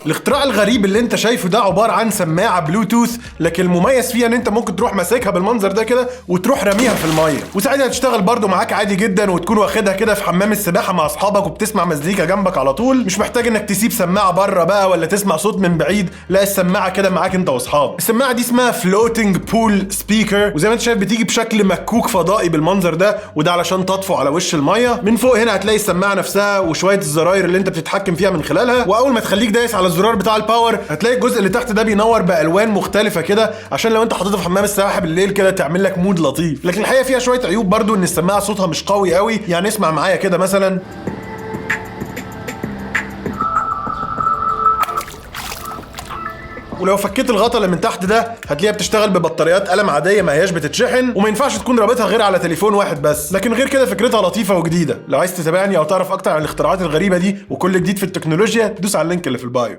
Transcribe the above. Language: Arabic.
الاختراع الغريب اللي انت شايفه ده عباره عن سماعه بلوتوث، لكن المميز فيها ان انت ممكن تروح ماسكها بالمنظر ده كده وتروح راميها في الميه، وساعتها تشتغل برده معاك عادي جدا، وتكون واخدها كده في حمام السباحه مع اصحابك وبتسمع مزيكا جنبك على طول. مش محتاج انك تسيب سماعه بره بقى ولا تسمع صوت من بعيد، لا السماعه كده معاك انت واصحابك. السماعه دي اسمها فلوتنج بول سبيكر، وزي ما انت شايف بتيجي بشكل مكوك فضائي بالمنظر ده، وده علشان تطفو على وش الميه. من فوق هنا هتلاقي السماعه نفسها وشويه الزراير اللي انت بتتحكم فيها من خلالها، واول ما تخليك دايس على الزرار بتاع الباور هتلاقي الجزء اللي تحت ده بينور بالوان مختلفه كده، عشان لو انت حاططها في حمام السباحه بالليل كده تعمل لك مود لطيف. لكن الحقيقه فيها شويه عيوب برضو، ان السماعه صوتها مش قوي قوي. يعني اسمع معايا كده مثلا، ولو فكيت الغطا اللي من تحت ده هتلاقيها بتشتغل ببطاريات قلم عاديه ما هياش بتتشحن، وما ينفعش تكون رابطها غير على تليفون واحد بس. لكن غير كده فكرتها لطيفه وجديده. لو عايز تتابعني او تعرف اكتر عن الاختراعات الغريبه دي وكل جديد في التكنولوجيا دوس على اللينك اللي في البايو.